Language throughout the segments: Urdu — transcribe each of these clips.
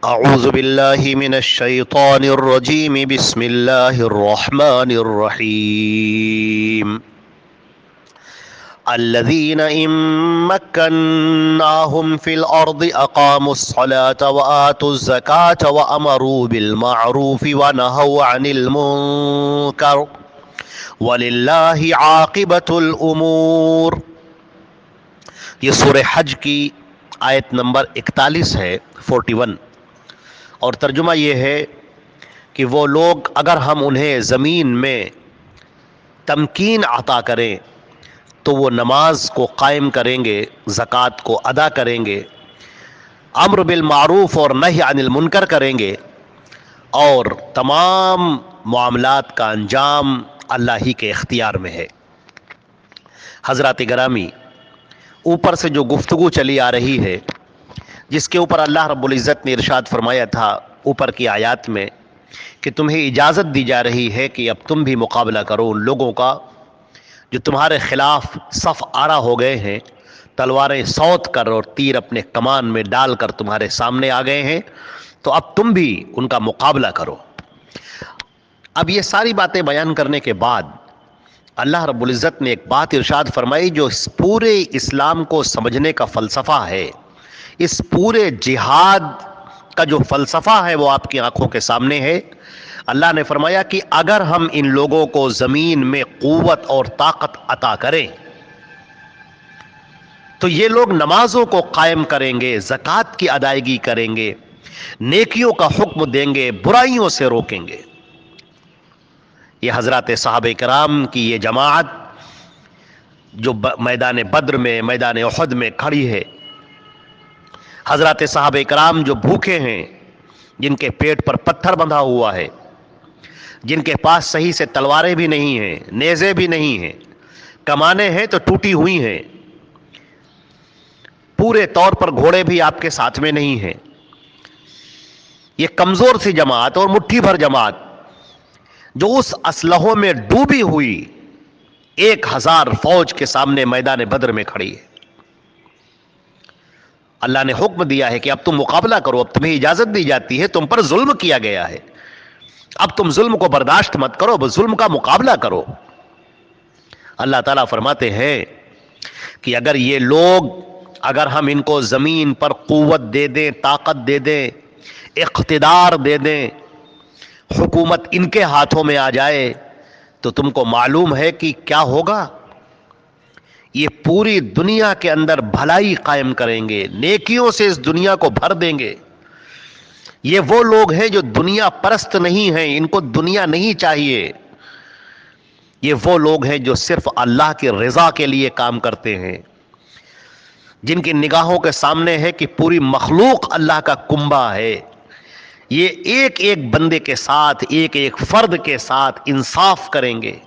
اعوذ باللہ من الشیطان الرجیم بسم اللہ الرحمن الرحیم الذین ان مکناہم فی الارض اقاموا الصلاة وآتوا الزکاة وامروا بالمعروف ونہوا عن المنکر وللہ عاقبۃ الامور۔ یہ سورہ حج کی آیت نمبر 41 ہے، 41، اور ترجمہ یہ ہے کہ وہ لوگ اگر ہم انہیں زمین میں تمکین عطا کریں تو وہ نماز کو قائم کریں گے، زکوٰۃ کو ادا کریں گے، امر بالمعروف اور نہی عن المنکر کریں گے، اور تمام معاملات کا انجام اللہ ہی کے اختیار میں ہے۔ حضرات گرامی، اوپر سے جو گفتگو چلی آ رہی ہے، جس کے اوپر اللہ رب العزت نے ارشاد فرمایا تھا اوپر کی آیات میں کہ تمہیں اجازت دی جا رہی ہے کہ اب تم بھی مقابلہ کرو ان لوگوں کا جو تمہارے خلاف صف آرا ہو گئے ہیں، تلواریں سوت کر اور تیر اپنے کمان میں ڈال کر تمہارے سامنے آ گئے ہیں، تو اب تم بھی ان کا مقابلہ کرو۔ اب یہ ساری باتیں بیان کرنے کے بعد اللہ رب العزت نے ایک بات ارشاد فرمائی جو اس پورے اسلام کو سمجھنے کا فلسفہ ہے، اس پورے جہاد کا جو فلسفہ ہے وہ آپ کی آنکھوں کے سامنے ہے۔ اللہ نے فرمایا کہ اگر ہم ان لوگوں کو زمین میں قوت اور طاقت عطا کریں تو یہ لوگ نمازوں کو قائم کریں گے، زکوٰۃ کی ادائیگی کریں گے، نیکیوں کا حکم دیں گے، برائیوں سے روکیں گے۔ یہ حضرات صحابہ کرام کی یہ جماعت جو میدان بدر میں، میدان احد میں کھڑی ہے، حضرات صحابہ کرام جو بھوکے ہیں، جن کے پیٹ پر پتھر بندھا ہوا ہے، جن کے پاس صحیح سے تلواریں بھی نہیں ہیں، نیزے بھی نہیں ہیں، کمانیں ہیں تو ٹوٹی ہوئی ہیں، پورے طور پر گھوڑے بھی آپ کے ساتھ میں نہیں ہیں، یہ کمزور سی جماعت اور مٹھی بھر جماعت جو اس اسلحوں میں ڈوبی ہوئی 1000 فوج کے سامنے میدان بدر میں کھڑی ہے۔ اللہ نے حکم دیا ہے کہ اب تم مقابلہ کرو، اب تمہیں اجازت دی جاتی ہے، تم پر ظلم کیا گیا ہے، اب تم ظلم کو برداشت مت کرو، اب ظلم کا مقابلہ کرو۔ اللہ تعالیٰ فرماتے ہیں کہ اگر یہ لوگ، اگر ہم ان کو زمین پر قوت دے دیں، طاقت دے دیں، اقتدار دے دیں، حکومت ان کے ہاتھوں میں آ جائے تو تم کو معلوم ہے کہ کیا ہوگا؟ یہ پوری دنیا کے اندر بھلائی قائم کریں گے، نیکیوں سے اس دنیا کو بھر دیں گے۔ یہ وہ لوگ ہیں جو دنیا پرست نہیں ہیں، ان کو دنیا نہیں چاہیے۔ یہ وہ لوگ ہیں جو صرف اللہ کی رضا کے لیے کام کرتے ہیں، جن کی نگاہوں کے سامنے ہے کہ پوری مخلوق اللہ کا کنبہ ہے۔ یہ ایک ایک بندے کے ساتھ، ایک ایک فرد کے ساتھ انصاف کریں گے،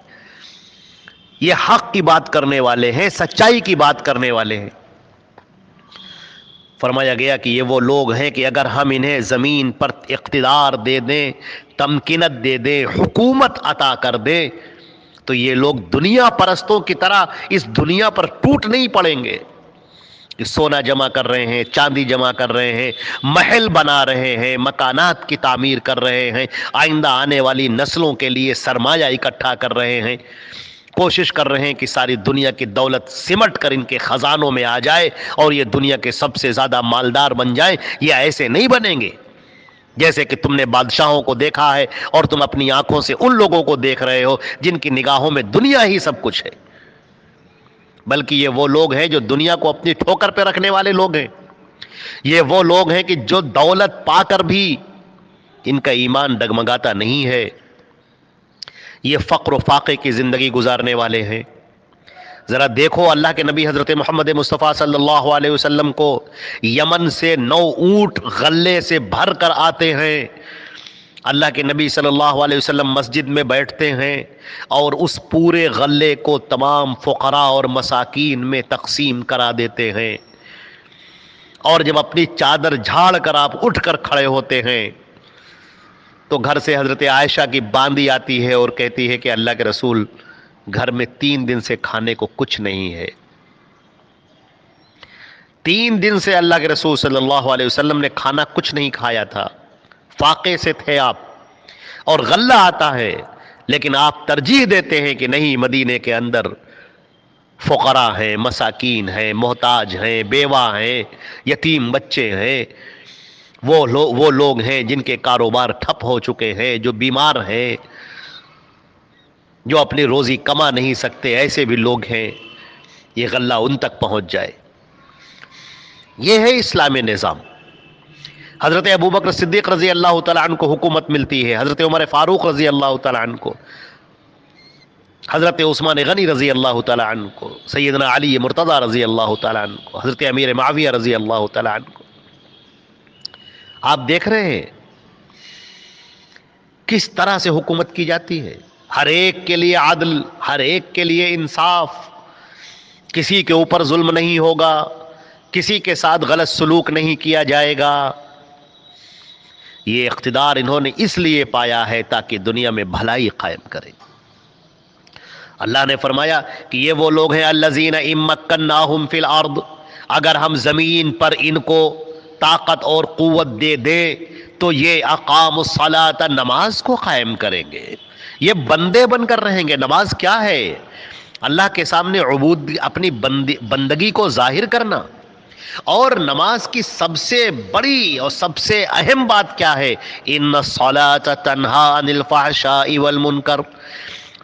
یہ حق کی بات کرنے والے ہیں، سچائی کی بات کرنے والے ہیں۔ فرمایا گیا کہ یہ وہ لوگ ہیں کہ اگر ہم انہیں زمین پر اقتدار دے دیں، تمکنت دے دیں، حکومت عطا کر دیں تو یہ لوگ دنیا پرستوں کی طرح اس دنیا پر ٹوٹ نہیں پڑیں گے کہ سونا جمع کر رہے ہیں، چاندی جمع کر رہے ہیں، محل بنا رہے ہیں، مکانات کی تعمیر کر رہے ہیں، آئندہ آنے والی نسلوں کے لیے سرمایہ اکٹھا کر رہے ہیں، کوشش کر رہے ہیں کہ ساری دنیا کی دولت سمٹ کر ان کے خزانوں میں آ جائے اور یہ دنیا کے سب سے زیادہ مالدار بن جائیں۔ یہ ایسے نہیں بنیں گے جیسے کہ تم نے بادشاہوں کو دیکھا ہے اور تم اپنی آنکھوں سے ان لوگوں کو دیکھ رہے ہو جن کی نگاہوں میں دنیا ہی سب کچھ ہے، بلکہ یہ وہ لوگ ہیں جو دنیا کو اپنی ٹھوکر پہ رکھنے والے لوگ ہیں۔ یہ وہ لوگ ہیں کہ جو دولت پا کر بھی ان کا ایمان ڈگمگاتا نہیں ہے، یہ فقر و فاقے کی زندگی گزارنے والے ہیں۔ ذرا دیکھو اللہ کے نبی حضرت محمد مصطفیٰ صلی اللہ علیہ وسلم کو یمن سے 9 اونٹ غلے سے بھر کر آتے ہیں، اللہ کے نبی صلی اللہ علیہ وسلم مسجد میں بیٹھتے ہیں اور اس پورے غلے کو تمام فقراء اور مساکین میں تقسیم کرا دیتے ہیں، اور جب اپنی چادر جھاڑ کر آپ اٹھ کر کھڑے ہوتے ہیں تو گھر سے حضرت عائشہ کی باندی آتی ہے اور کہتی ہے کہ اللہ کے رسول، گھر میں 3 دن سے کھانے کو کچھ نہیں ہے۔ 3 دن سے اللہ کے رسول صلی اللہ علیہ وسلم نے کھانا کچھ نہیں کھایا تھا، فاقے سے تھے آپ، اور غلہ آتا ہے، لیکن آپ ترجیح دیتے ہیں کہ نہیں، مدینے کے اندر فقراء ہیں، مساکین ہیں، محتاج ہیں، بیوہ ہیں، یتیم بچے ہیں، وہ لوگ ہیں جن کے کاروبار ٹھپ ہو چکے ہیں، جو بیمار ہیں، جو اپنی روزی کما نہیں سکتے، ایسے بھی لوگ ہیں، یہ غلہ ان تک پہنچ جائے۔ یہ ہے اسلامی نظام۔ حضرت ابوبکر صدیق رضی اللہ تعالیٰ عنہ کو حکومت ملتی ہے، حضرت عمر فاروق رضی اللہ تعالیٰ عنہ کو، حضرت عثمان غنی رضی اللہ تعالیٰ عنہ کو، سیدنا علی مرتضی رضی اللہ تعالیٰ عنہ کو، حضرت امیر معاویہ رضی اللہ تعالیٰ عنہ کو۔ آپ دیکھ رہے ہیں کس طرح سے حکومت کی جاتی ہے، ہر ایک کے لیے عدل، ہر ایک کے لیے انصاف، کسی کے اوپر ظلم نہیں ہوگا، کسی کے ساتھ غلط سلوک نہیں کیا جائے گا۔ یہ اقتدار انہوں نے اس لیے پایا ہے تاکہ دنیا میں بھلائی قائم کرے۔ اللہ نے فرمایا کہ یہ وہ لوگ ہیں الذین ان مکناہم فی الارض، اگر ہم زمین پر ان کو طاقت اور قوت دے دیں تو یہ اقاموا الصلاۃ، نماز کو قائم کریں گے، یہ بندے بن کر رہیں گے۔ نماز کیا ہے؟ اللہ کے سامنے اپنی بندگی کو ظاہر کرنا۔ اور نماز کی سب سے بڑی اور سب سے اہم بات کیا ہے؟ ان الصلاۃ تنہی عن الفحشاء والمنکر،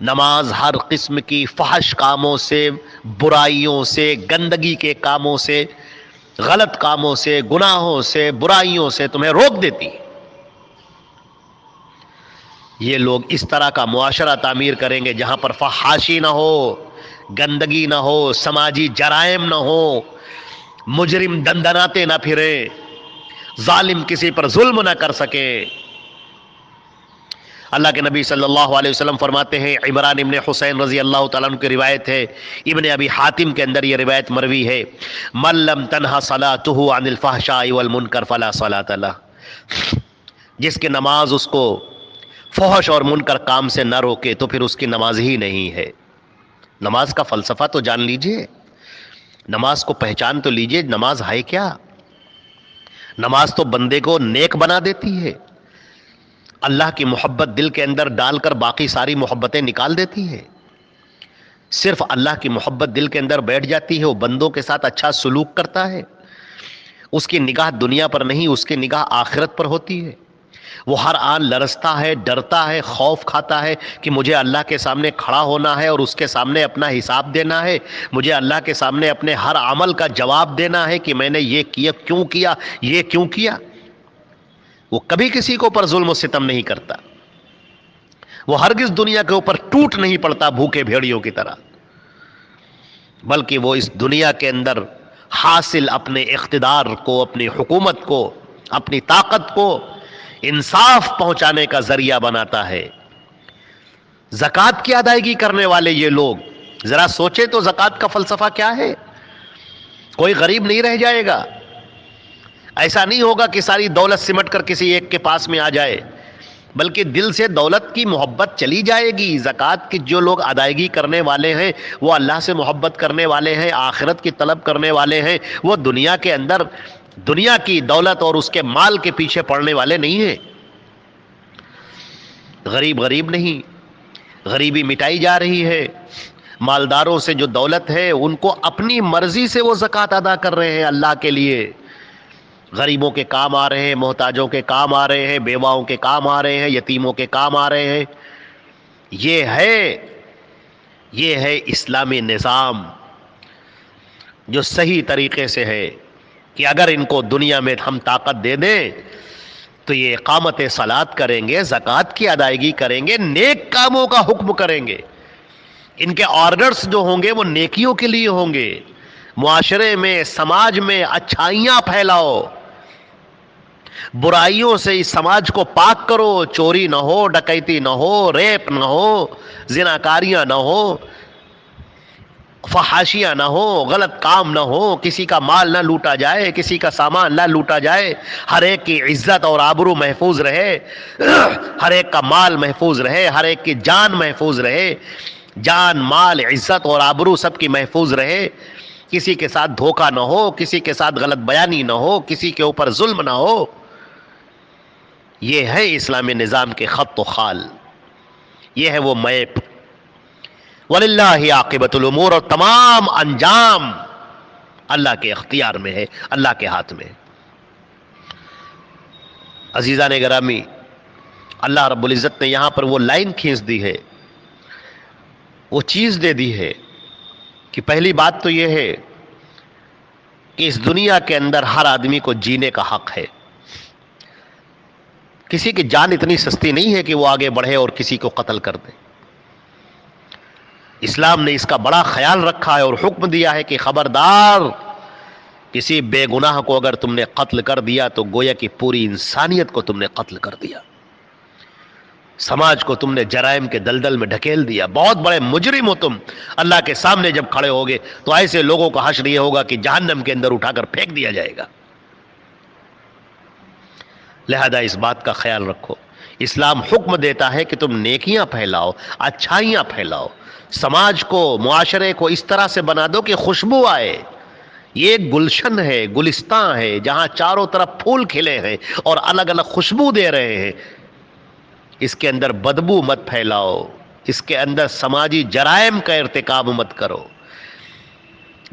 نماز ہر قسم کی فحش کاموں سے، برائیوں سے، گندگی کے کاموں سے، غلط کاموں سے، گناہوں سے، برائیوں سے تمہیں روک دیتی۔ یہ لوگ اس طرح کا معاشرہ تعمیر کریں گے جہاں پر فحاشی نہ ہو، گندگی نہ ہو، سماجی جرائم نہ ہو، مجرم دندناتے نہ پھرے، ظالم کسی پر ظلم نہ کر سکے۔ اللہ کے نبی صلی اللہ علیہ وسلم فرماتے ہیں، عمران ابن حسین رضی اللہ تعالیٰ عنہ کی روایت ہے، ابن ابی حاتم کے اندر یہ روایت مروی ہے، من لم تنہ صلاتہ عن الفحشاء والمنکر فلا صلاۃ لہ، جس کی نماز اس کو فحش اور منکر کام سے نہ روکے تو پھر اس کی نماز ہی نہیں ہے۔ نماز کا فلسفہ تو جان لیجئے، نماز کو پہچان تو لیجئے، نماز ہے کیا؟ نماز تو بندے کو نیک بنا دیتی ہے، اللہ کی محبت دل کے اندر ڈال کر باقی ساری محبتیں نکال دیتی ہے۔ صرف اللہ کی محبت دل کے اندر بیٹھ جاتی ہے، وہ بندوں کے ساتھ اچھا سلوک کرتا ہے، اس کی نگاہ دنیا پر نہیں، اس کی نگاہ آخرت پر ہوتی ہے۔ وہ ہر آن لرزتا ہے، ڈرتا ہے، خوف کھاتا ہے کہ مجھے اللہ کے سامنے کھڑا ہونا ہے اور اس کے سامنے اپنا حساب دینا ہے، مجھے اللہ کے سامنے اپنے ہر عمل کا جواب دینا ہے کہ میں نے یہ کیا کیوں کیا، یہ کیوں کیا۔ وہ کبھی کسی کے اوپر ظلم و ستم نہیں کرتا، وہ ہرگز دنیا کے اوپر ٹوٹ نہیں پڑتا بھوکے بھیڑیوں کی طرح، بلکہ وہ اس دنیا کے اندر حاصل اپنے اقتدار کو، اپنی حکومت کو، اپنی طاقت کو انصاف پہنچانے کا ذریعہ بناتا ہے۔ زکوٰۃ کی ادائیگی کرنے والے یہ لوگ، ذرا سوچے تو زکوٰۃ کا فلسفہ کیا ہے؟ کوئی غریب نہیں رہ جائے گا، ایسا نہیں ہوگا کہ ساری دولت سمٹ کر کسی ایک کے پاس میں آ جائے، بلکہ دل سے دولت کی محبت چلی جائے گی۔ زکوٰۃ کی جو لوگ ادائیگی کرنے والے ہیں وہ اللہ سے محبت کرنے والے ہیں، آخرت کی طلب کرنے والے ہیں، وہ دنیا کے اندر دنیا کی دولت اور اس کے مال کے پیچھے پڑنے والے نہیں ہیں۔ غریب نہیں، غریبی مٹائی جا رہی ہے۔ مالداروں سے جو دولت ہے ان کو اپنی مرضی سے وہ زکوٰۃ ادا کر رہے ہیں اللہ کے لیے، غریبوں کے کام آ رہے ہیں، محتاجوں کے کام آ رہے ہیں، بیواؤں کے کام آ رہے ہیں، یتیموں کے کام آ رہے ہیں۔ یہ ہے اسلامی نظام جو صحیح طریقے سے ہے کہ اگر ان کو دنیا میں ہم طاقت دے دیں تو یہ اقامت صلاۃ کریں گے، زکوٰۃ کی ادائیگی کریں گے، نیک کاموں کا حکم کریں گے، ان کے آرڈرز جو ہوں گے وہ نیکیوں کے لیے ہوں گے۔ معاشرے میں، سماج میں اچھائیاں پھیلاؤ، برائیوں سے اس سماج کو پاک کرو، چوری نہ ہو، ڈکیتی نہ ہو، ریپ نہ ہو، زناکاریاں نہ ہو، فحاشیاں نہ ہو، غلط کام نہ ہو، کسی کا مال نہ لوٹا جائے، کسی کا سامان نہ لوٹا جائے، ہر ایک کی عزت اور آبرو محفوظ رہے، ہر ایک کا مال محفوظ رہے، ہر ایک کی جان محفوظ رہے، جان، مال، عزت اور آبرو سب کی محفوظ رہے۔ کسی کے ساتھ دھوکہ نہ ہو، کسی کے ساتھ غلط بیانی نہ ہو، کسی کے اوپر ظلم نہ ہو. یہ ہے اسلامی نظام کے خط و خال، یہ ہے وہ میپ. وَلِلَّهِ عَاقِبَةُ الْأُمُورِ، اور تمام انجام اللہ کے اختیار میں ہے، اللہ کے ہاتھ میں. عزیزان گرامی، اللہ رب العزت نے یہاں پر وہ لائن کھینچ دی ہے، وہ چیز دے دی ہے کہ پہلی بات تو یہ ہے کہ اس دنیا کے اندر ہر آدمی کو جینے کا حق ہے. کسی کی جان اتنی سستی نہیں ہے کہ وہ آگے بڑھے اور کسی کو قتل کر دے. اسلام نے اس کا بڑا خیال رکھا ہے اور حکم دیا ہے کہ خبردار، کسی بے گناہ کو اگر تم نے قتل کر دیا تو گویا کہ پوری انسانیت کو تم نے قتل کر دیا، سماج کو تم نے جرائم کے دلدل میں ڈھکیل دیا. بہت بڑے مجرم ہو تم. اللہ کے سامنے جب کھڑے ہوگے تو ایسے لوگوں کا حشر یہ ہوگا کہ جہنم کے اندر اٹھا کر پھینک دیا جائے گا. لہذا اس بات کا خیال رکھو. اسلام حکم دیتا ہے کہ تم نیکیاں پھیلاؤ، اچھائیاں پھیلاؤ، سماج کو، معاشرے کو اس طرح سے بنا دو کہ خوشبو آئے. یہ ایک گلشن ہے، گلستان ہے، جہاں چاروں طرف پھول کھلے ہیں اور الگ الگ خوشبو دے رہے ہیں. اس کے اندر بدبو مت پھیلاؤ، اس کے اندر سماجی جرائم کا ارتکاب مت کرو،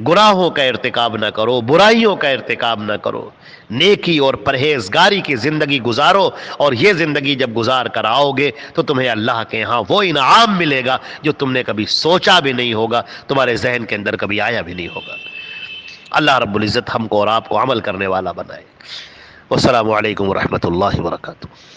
گناہوں کا ارتکاب نہ کرو، برائیوں کا ارتکاب نہ کرو. نیکی اور پرہیزگاری کی زندگی گزارو، اور یہ زندگی جب گزار کر آؤ گے تو تمہیں اللہ کے ہاں وہ انعام ملے گا جو تم نے کبھی سوچا بھی نہیں ہوگا، تمہارے ذہن کے اندر کبھی آیا بھی نہیں ہوگا. اللہ رب العزت ہم کو اور آپ کو عمل کرنے والا بنائے. والسلام علیکم ورحمۃ اللہ وبرکاتہ.